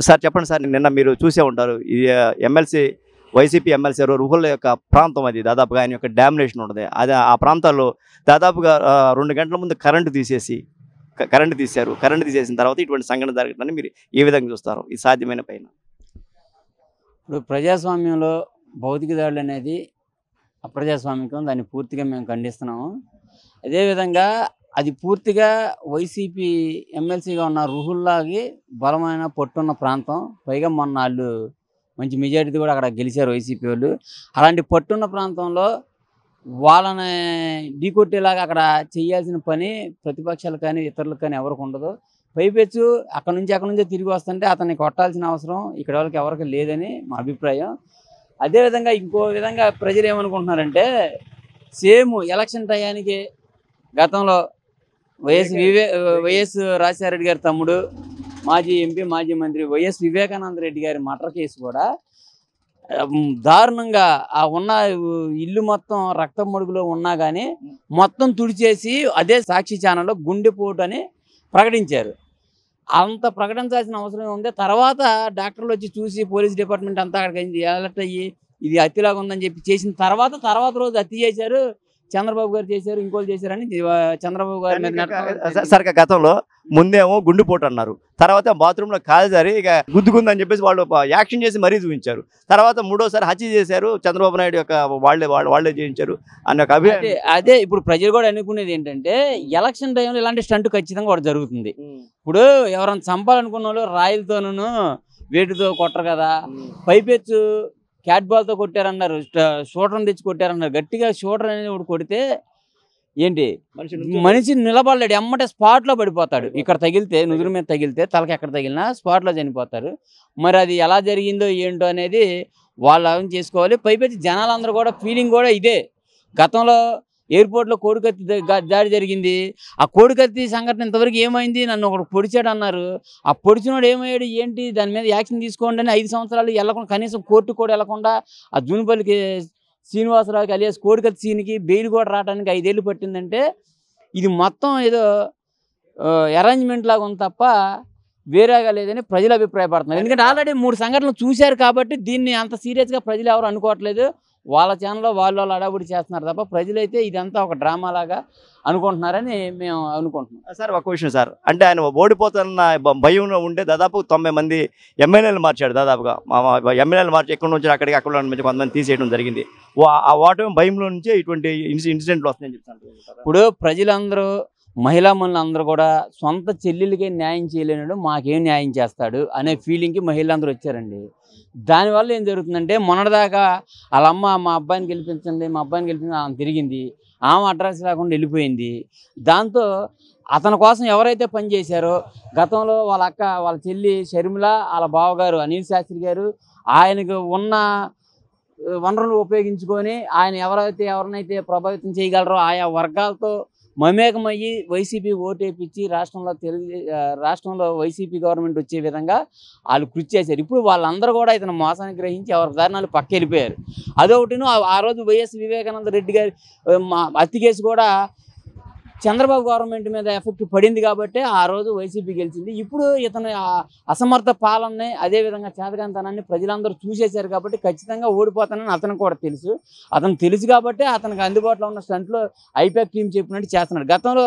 Sir చెప్పండి sir, నిన్న మీరు చూసే ఉంటారు ఈ ఎమ్మెల్సీ వైసీపీ ఎమ్మెల్సీ రుహుల్ యొక్క ప్రాంతం అది దాదాపుగా ఆయన యొక్క డామినేషన్ ఉంటుంది. అది ఆ ప్రాంతాల్లో దాదాపుగా 2 గంటల ముందు కరెంటు తీశారు. కరెంటు తీసేసిన తర్వాత ఇటువంటి సంఘటన జరగటాన్ని మీరు ఏ విధంగా చూస్తారు? ఇది సాధ్యమైన పైన? ఇప్పుడు ప్రజాస్వామ్యంలో భౌతిక దాడులు అనేది అప్రజాస్వామికం, దాన్ని పూర్తిగా మేము ఖండిస్తున్నాము. అదేవిధంగా అది పూర్తిగా వైసీపీ ఎమ్మెల్సీగా ఉన్న రుహుల్లాగి బలమైన పట్టున్న ప్రాంతం. పైగా మొన్న వాళ్ళు మంచి మెజారిటీ కూడా అక్కడ గెలిచారు వైసీపీ వాళ్ళు. అలాంటి పట్టున్న ప్రాంతంలో వాళ్ళని ఢీకొట్టేలాగా అక్కడ చేయాల్సిన పని ప్రతిపక్షాలు కానీ ఇతరులకు కానీ ఎవరికి ఉండదు. పైపెచ్చు అక్కడ నుంచే తిరిగి వస్తుంటే అతన్ని కొట్టాల్సిన అవసరం ఇక్కడ వాళ్ళకి ఎవరికి లేదని మా అభిప్రాయం. అదేవిధంగా ఇంకో విధంగా ప్రజలు ఏమనుకుంటున్నారంటే, సేమ్ ఎలక్షన్ టయానికి గతంలో వైఎస్ రాజశేఖర రెడ్డి గారి తమ్ముడు, మాజీ ఎంపీ, మాజీ మంత్రి వైఎస్ వివేకానంద రెడ్డి గారి మర్డర్ కేసు కూడా దారుణంగా ఆ ఉన్న ఇల్లు మొత్తం రక్తం మడుగులో ఉన్నా కానీ మొత్తం తుడిచేసి అదే సాక్షి ఛానల్లో గుండెపోటు అని ప్రకటించారు. అంత ప్రకటించాల్సిన అవసరం ఉంది. తర్వాత డాక్టర్లు వచ్చి చూసి పోలీస్ డిపార్ట్మెంట్ అంతా అక్కడికి అలర్ట్ అయ్యి ఇది హత్యలాగా ఉందని చెప్పి చేసిన తర్వాత రోజు హత్య చేశారు, చంద్రబాబు గారు చేశారు, ఇంకోళ్ళు చేశారని చంద్రబాబు గారి మీద సరిగ్గా గతంలో ముందేమో గుండెపోటు అన్నారు, తర్వాత బాత్రూంలో కాల్జారి ఇక గుద్దుకుందని చెప్పేసి వాళ్ళు యాక్షన్ చేసి మరీ చూపించారు. తర్వాత మూడోసారి హత్య చేశారు, చంద్రబాబు నాయుడు యొక్క వాళ్ళే చేయించారు అన్న ఒక అభిప్రాయం. అదే ఇప్పుడు ప్రజలు కూడా అనుకునేది ఏంటంటే, ఎలక్షన్ టైంలో ఇలాంటి స్టంట్ ఖచ్చితంగా కూడా జరుగుతుంది. ఇప్పుడు ఎవరైనా చంపాలనుకున్న వాళ్ళు రాయిలతోనూ వేటితో కొట్టరు కదా. పైపెచ్చు క్యాట్ బాల్తో కొట్టారన్నారు, షూటర్ని తెచ్చి కొట్టారన్నారు. గట్టిగా షూటర్ అనేది ఒకటి కొడితే ఏంటి మనిషి నిలబడలేడు, ఎమ్మటే స్పాట్లో పడిపోతాడు. ఇక్కడ తగిలితే నుదురు మీద తగిలితే తలకి ఎక్కడ తగిలినా స్పాట్లో చనిపోతారు. మరి అది ఎలా జరిగిందో ఏంటో అనేది వాళ్ళు అర్థం చేసుకోవాలి. పైపెచ్చి జనాలందరూ కూడా ఫీలింగ్ కూడా ఇదే. గతంలో ఎయిర్పోర్ట్లో కోడికత్తి దాడి జరిగింది. ఆ కోడికత్తి సంఘటన ఇంతవరకు ఏమైంది, నన్ను ఒకడు పొడిచాడు అన్నారు. ఆ పొడిచినోడు ఏమయ్యాడు ఏంటి, దాని మీద యాక్షన్ తీసుకోండి అని 5 సంవత్సరాలు వెళ్ళకుండా, కనీసం కోర్టు కూడా వెళ్ళకుండా ఆ జూనిపల్లికి శ్రీనివాసరావుకి అలియాస్ కోడికత్తి సీన్కి బెయిల్ కూడా రావడానికి 5 ఏళ్ళు పట్టిందంటే ఇది మొత్తం ఏదో అరేంజ్మెంట్ లాగా ఉంది తప్ప వేరేగా లేదని ప్రజలు అభిప్రాయపడుతున్నారు. ఎందుకంటే ఆల్రెడీ 3 సంఘటనలు చూశారు కాబట్టి దీన్ని అంత సీరియస్గా ప్రజలు ఎవరు అనుకోవట్లేదు. వాళ్ళ ఛానల్లో వాళ్ళు అడావుడి చేస్తున్నారు తప్ప ప్రజలైతే ఇదంతా ఒక డ్రామా లాగా అనుకుంటున్నారని మేము అనుకుంటున్నాం. సార్ ఒక విషయం సార్, అంటే ఆయన ఓడిపోతున్న భయంలో ఉండే దాదాపు 90 మంది ఎమ్మెల్యేలు మార్చాడు. దాదాపుగా ఎమ్మెల్యేలు మార్చి ఎక్కడి నుంచి అక్కడ నుంచి కొంతమంది తీసేయడం జరిగింది. ఆ ఓటమి భయంలో నుంచే ఇటువంటి ఇన్సిడెంట్లు వస్తాయని చెప్తాను. ఇప్పుడు ప్రజలందరూ, మహిళా మనులందరూ కూడా సొంత చెల్లెలకే న్యాయం చేయలేనాడు, మాకేం న్యాయం చేస్తాడు అనే ఫీలింగ్కి మహిళలందరూ వచ్చారండి. దానివల్ల ఏం జరుగుతుందంటే, మొన్నటిదాకా వాళ్ళ అమ్మ మా అబ్బాయిని గెలిపించండి ఆమె తిరిగింది, ఆమె అడ్రస్ లేకుండా వెళ్ళిపోయింది. దాంతో అతని కోసం ఎవరైతే పనిచేశారో గతంలో వాళ్ళ అక్క, వాళ్ళ చెల్లి షర్మిల, వాళ్ళ బావగారు అనిల్ శాస్త్రి గారు ఆయనకు ఉన్న వనరులు ఉపయోగించుకొని ఆయన ఎవరినైతే ప్రభావితం చేయగలరో ఆయా వర్గాలతో మమేకమయ్యి వైసీపీ ఓటేపించి రాష్ట్రంలో వైసీపీ గవర్నమెంట్ వచ్చే విధంగా వాళ్ళు కృషి చేశారు. ఇప్పుడు వాళ్ళందరూ కూడా ఇతను మోసాన్ని గ్రహించి ఎవరి దారుణాలు పక్క వెళ్ళిపోయారు. అదొకటిను ఆ రోజు వైఎస్ వివేకానంద రెడ్డి గారి హత్య కేసు కూడా చంద్రబాబు గవర్నమెంట్ మీద ఎఫెక్ట్ పడింది కాబట్టి ఆ రోజు వైసీపీ గెలిచింది. ఇప్పుడు ఇతను అసమర్థ పాలనని, అదేవిధంగా చేతకాంతనాన్ని ప్రజలందరూ చూసేశారు కాబట్టి ఖచ్చితంగా ఓడిపోతానని అతనికి కూడా తెలుసు. తెలుసు కాబట్టి అతనికి అందుబాటులో ఉన్న స్టంట్లో ఐపాక్ టీం చెప్పినట్టు చేస్తున్నాడు. గతంలో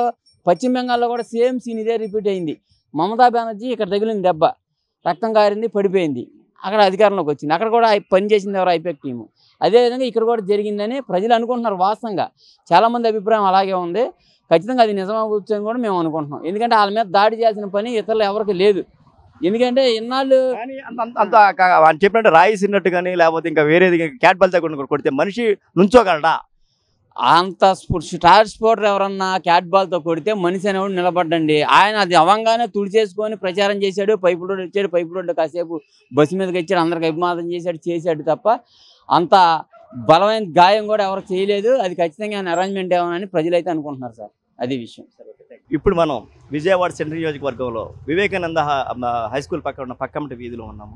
పశ్చిమ బెంగాల్లో కూడా సేమ్ సీన్ ఇదే రిపీట్ అయింది. మమతా బెనర్జీ ఇక్కడ తగిలింది దెబ్బ, రక్తం కారింది, పడిపోయింది. అక్కడ అధికారంలోకి వచ్చింది. అక్కడ కూడా పనిచేసింది ఎవరు, ఐపాక్ టీము. అదేవిధంగా ఇక్కడ కూడా జరిగిందని ప్రజలు అనుకుంటున్నారు. వాస్తవంగా చాలామంది అభిప్రాయం అలాగే ఉంది. ఖచ్చితంగా అది నిజమవుతుందని కూడా మేము అనుకుంటున్నాం. ఎందుకంటే వాళ్ళ మీద దాడి చేయాల్సిన పని ఇతరులు ఎవరికి లేదు. ఎందుకంటే ఇన్నాళ్ళు అంత చెప్పినట్టు రాయిసినట్టు కానీ లేకపోతే ఇంకా వేరేది క్యాట్ బాల్ తగ్గకుండా కొడితే మనిషి నుంచోగలడా? అంత స్టార్ స్పోర్టర్ ఎవరన్నా క్యాట్ బాల్తో కొడితే మనిషి అనేవాడు నిలబడ్డండి. ఆయన అది అవంగానే తుడిచేసుకొని ప్రచారం చేశాడు. పైపు రోడ్డు వచ్చాడు, పైపు రోడ్డు కాసేపు బస్సు మీదకి వచ్చాడు, అందరికి అభిమానం చేశాడు తప్ప అంత బలమైన గాయం కూడా ఎవరు చేయలేదు. అది ఖచ్చితంగా అరేంజ్మెంట్ ఏమని ప్రజలైతే అనుకుంటున్నారు సార్. అది విషయం. ఇప్పుడు మనం విజయవాడ సెంట్రల్ నియోజకవర్గంలో వివేకానంద హై స్కూల్ పక్కన ఉన్న పక్కమటి వీధిలో ఉన్నాము.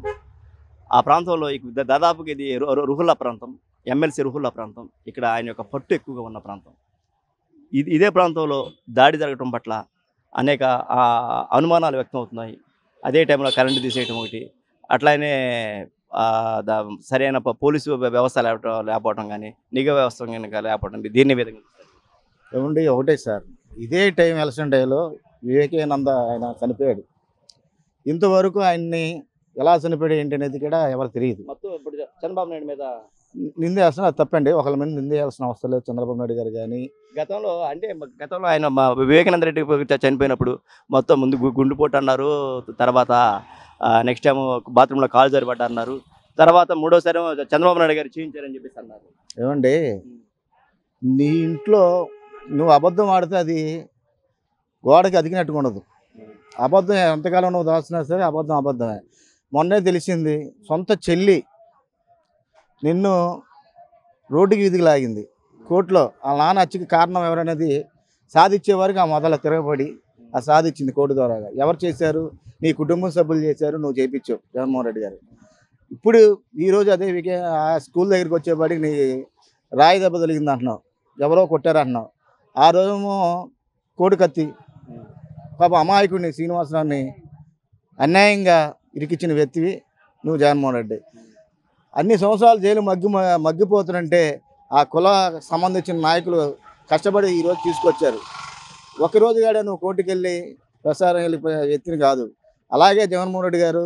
ఆ ప్రాంతంలో దాదాపుగా ఇది రుహుల్లా ప్రాంతం, ఎమ్మెల్సీ రుహుల్లా ప్రాంతం. ఇక్కడ ఆయన యొక్క పట్టు ఎక్కువగా ఉన్న ప్రాంతం. ఇదే ప్రాంతంలో దాడి జరగటం పట్ల అనేక అనుమానాలు వ్యక్తం అవుతున్నాయి. అదే టైంలో కరెంటు తీసేయటం ఒకటి, అట్లానే సరైన పోలీసు వ్యవస్థ లేకపోవడం కానీ నిఘా వ్యవస్థ కనుక లేకపోవడం దీన్ని విధంగా ఏమండి ఒకటే సార్, ఇదే టైం ఎలక్షన్ డేలో వివేకానంద ఆయన చనిపోయాడు. ఇంతవరకు ఆయన్ని ఎలా చనిపోయాడు ఏంటి అనేది కూడా ఎవరు తెలియదు. మొత్తం ఇప్పుడు చంద్రబాబు నాయుడు మీద నిందేయాల్సిన అది తప్పండి. ఒకళ్ళ మీద నిందేయాల్సిన అవసరం లేదు. చంద్రబాబు నాయుడు గారు కానీ గతంలో ఆయన వివేకానంద రెడ్డి చనిపోయినప్పుడు మొత్తం ముందు గుండుపోటు అన్నారు, తర్వాత నెక్స్ట్ టైం బాత్రూంలో కాలు జారిపడ్డా అన్నారు, తర్వాత మూడోసారి చంద్రబాబు నాయుడు గారు చేయించారని చెప్పేసి అన్నారు. ఏమండి, నీ ఇంట్లో నువ్వు అబద్ధం ఆడితే అది గోడకి అదికినట్టుగా ఉండదు. అబద్ధం ఎంతకాలం నువ్వు దాచినా సరే అబద్ధమే. మొన్నే తెలిసింది, సొంత చెల్లి నిన్ను రోడ్డుకి వీధికి లాగింది కోర్టులో. ఆ నాన్న హత్యకి కారణం ఎవరనేది సాధించే వరకు ఆ మొదల తిరగబడి ఆ సాధించింది కోర్టు ద్వారా. ఎవరు చేశారు? నీ కుటుంబం సభ్యులు చేశారు, నువ్వు చేయించావు జగన్మోహన్ రెడ్డి గారు. ఇప్పుడు ఈరోజు అదే ఆ స్కూల్ దగ్గరికి వచ్చేపాటికి నీ రాయి దెబ్బ తగిలింది అంటున్నావు, ఎవరో కొట్టారు అంటున్నావు. ఆ రోజేమో కోడి కత్తి పాప అమాయకుడిని శ్రీనివాసరావుని అన్యాయంగా ఇరికిచ్చిన వ్యక్తివి నువ్వు జగన్మోహన్ రెడ్డి. అన్ని సంవత్సరాలు జైలు మగ్గిపోతుందంటే ఆ కుల సంబంధించిన నాయకులు కష్టపడి ఈరోజు తీసుకొచ్చారు. ఒకరోజు కాడ నువ్వు కోర్టుకు వెళ్ళి ప్రసారం వెళ్ళిపోయే వ్యక్తిని కాదు. అలాగే జగన్మోహన్ రెడ్డి గారు,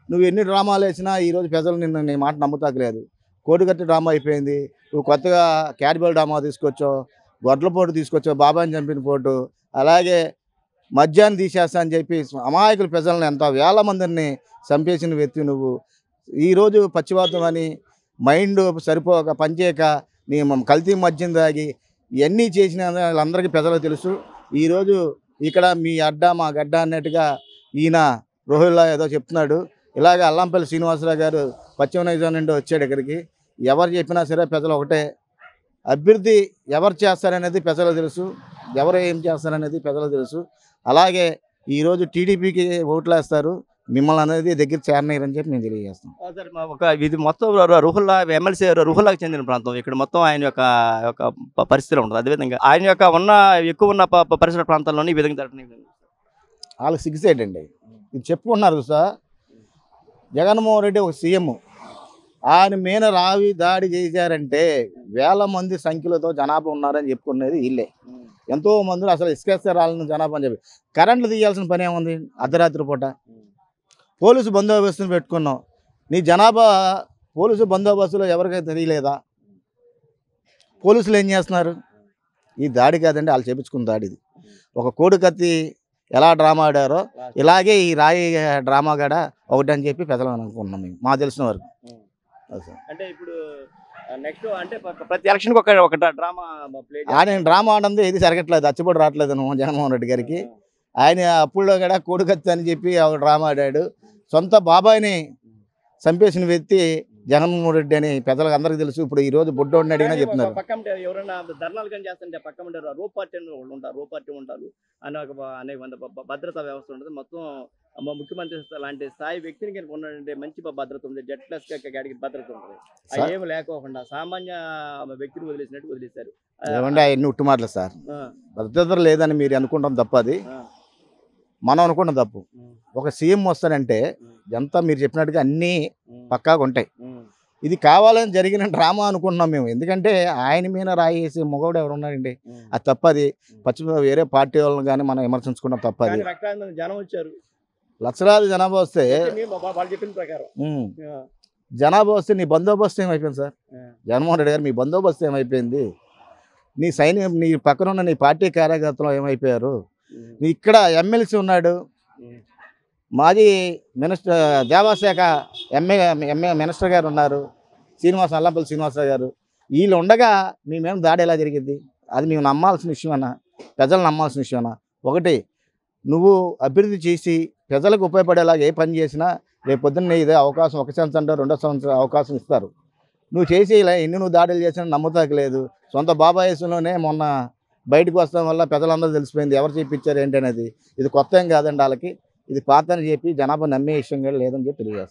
నువ్వు ఎన్ని డ్రామాలు వేసినా ఈరోజు ప్రజలు నీ మాట నమ్ముతాకలేదు. కోడి కట్టి డ్రామా అయిపోయింది. నువ్వు కొత్తగా క్యాడ్బెల్ డ్రామా తీసుకొచ్చావు, గొడ్ల పోటు తీసుకొచ్చావు, బాబాని చంపిన పోటు, అలాగే మద్యాన్ని తీసేస్తా అని చెప్పి అమాయకుల ప్రజలను ఎంత వేల మందిని చంపేసిన వ్యక్తి నువ్వు. ఈరోజు పచ్చివాతం అని మైండ్ సరిపోక పనిచేయక నీ కల్తీ మద్యం తాగి ఇవన్నీ చేసిన వాళ్ళందరికీ ప్రజలకు తెలుసు. ఈరోజు ఇక్కడ మీ అడ్డ మా గడ్డ అన్నట్టుగా ఈయన రోహిల్లా ఏదో చెప్తున్నాడు. ఇలాగ అల్లంపల్లి శ్రీనివాసరావు గారు పశ్చిమ నియోజకవర్గం నుండి వచ్చాడు ఇక్కడికి. ఎవరు చెప్పినా సరే ప్రజలు ఒకటే, అభివృద్ధి ఎవరు చేస్తారనేది ప్రజలకు తెలుసు, ఎవరు ఏం చేస్తారనేది ప్రజలకు తెలుసు. అలాగే ఈరోజు టీడీపీకి ఓట్లు వేస్తారు, మిమ్మల్ని అనేది దగ్గర చేరనీరని చెప్పి మేము తెలియజేస్తాం. ఇది మొత్తం రుహుల్లా ఎమ్మెల్సీ రుహుల్లాకి చెందిన ప్రాంతం. ఇక్కడ మొత్తం ఆయన యొక్క పరిస్థితిలో ఉంటుంది. అదేవిధంగా ఆయన యొక్క ఎక్కువ ఉన్న పరిసర ప్రాంతాల్లోనే ఈ విధంగా జరగడం వాళ్ళకి సిగ్గుసేట్ అండి. ఇది చెప్పుకున్నారు సార్. జగన్మోహన్ రెడ్డి ఒక సీఎం, ఆయన మీద రావి దాడి చేశారంటే వేల మంది సంఖ్యలతో జనాభా ఉన్నారని చెప్పుకునేది వీళ్ళే. ఎంతో మంది అసలు ఇసుకేస్తే రాలని జనాభా అని చెప్పి కరెంట్లు తీయాల్సిన పని ఏముంది? అర్ధరాత్రి పూట పోలీసు బందోబస్తుని పెట్టుకున్నాం. నీ జనాభా పోలీసు బందోబస్తులో ఎవరికైతే తెలియలేదా? పోలీసులు ఏం చేస్తున్నారు? ఈ దాడి కాదండి, వాళ్ళు చేపించుకున్న దాడి. ఇది ఒక కోడి కత్తి ఎలా డ్రామా ఆడారో ఇలాగే ఈ రాయి డ్రామా కూడా ఒకటి అని చెప్పి ప్రజలు అనుకున్నాం మేము, మాకు తెలిసిన వరకు. అంటే ఇప్పుడు నెక్స్ట్ అంటే ప్రతి ఎలక్షన్కి ఒక డ్రామా ఆయన డ్రామా ఆడంది ఏది జరగట్లేదు, అచ్చిపడి రావట్లేదు జగన్మోహన్ రెడ్డి గారికి. ఆయన అప్పుల్లో కూడా కోడి కత్తి అని చెప్పి ఒక డ్రామా ఆడాడు. సొంత బాబాయిని చంపేసిన వ్యక్తి జగన్మోహన్ రెడ్డి అని ప్రజలకు అందరికీ తెలుసు. ఇప్పుడు ఈ రోజు బుడ్డోడిని అడిగినా చెప్తున్నారు. ఎవరైనా ధర్నాలు కానీ చేస్తుంటే పక్క రో పార్టీ ఉంటారు, రో పార్టీ ఉంటారు అని అనేక మంది భద్రతా వ్యవస్థ ఉంటుంది. మొత్తం ముఖ్యమంత్రి లాంటి స్థాయి వ్యక్తిని కనుక ఉన్నటువంటి మంచి భద్రత ఉంది, జెడ్ ప్లస్ కేటగిరీ భద్రత ఉంటుంది. అవి ఏమి లేకోకుండా సామాన్య వ్యక్తిని వదిలేశారు. ఏమంటే అవన్నీ ఉట్టు మాటలు సార్. భద్రత లేదని మీరు అనుకుంటాం తప్ప, అది మనం అనుకుంటాం తప్పు. ఒక సీఎం వస్తాడంటే ఎంత మీరు చెప్పినట్టుగా అన్నీ పక్కాగా ఉంటాయి. ఇది కావాలని జరిగిన డ్రామా అనుకుంటున్నాం మేము. ఎందుకంటే ఆయన మీద రాయేసి మొగోడు ఎవరు ఉన్నారండి? అది తప్పది. వేరే పార్టీ వాళ్ళని కానీ మనం విమర్శించుకున్నాం తప్పది. జనం వచ్చారు, లక్షలాది జనాభా వస్తే చెప్పిన ప్రకారం జనాభా వస్తే నీ బందోబస్తు ఏమైపోయింది సార్? జగన్మోహన్ రెడ్డి గారు మీ బందోబస్తు ఏమైపోయింది? నీ నీ పక్కన ఉన్న నీ పార్టీ కార్యకర్తలు ఏమైపోయారు? నీ ఇక్కడ ఎమ్మెల్సీ ఉన్నాడు, మాజీ మినిస్టర్ దేవాశాఖ ఎంఏ మినిస్టర్ గారు ఉన్నారు, అల్లంపల్లి శ్రీనివాసరావు గారు. వీళ్ళు ఉండగా మీ మేము దాడి ఎలా జరిగింది? అది మేము నమ్మాల్సిన విషయమన్నా, ప్రజలు నమ్మాల్సిన విషయమన్నా? ఒకటి, నువ్వు అభివృద్ధి చేసి ప్రజలకు ఉపయోగపడేలాగా ఏ పని చేసినా రేపు పొద్దున్న ఇదే అవకాశం, ఒక సంవత్సరం అంటే 2వ సంవత్సరం అవకాశం ఇస్తారు. నువ్వు చేసి ఇలా నువ్వు దాడులు చేసినా నమ్ముతాకలేదు. సొంత బాబాయసంలోనే మొన్న బయటకు వస్తాం వల్ల ప్రజలందరూ తెలిసిపోయింది ఎవరు చేయించారు ఏంటి అనేది. ఇది కొత్త ఏం కాదండి వాళ్ళకి, ఇది పాత అని చెప్పి జనాభా నమ్మే విషయం కూడా లేదని చెప్పి తెలియజేస్తాం.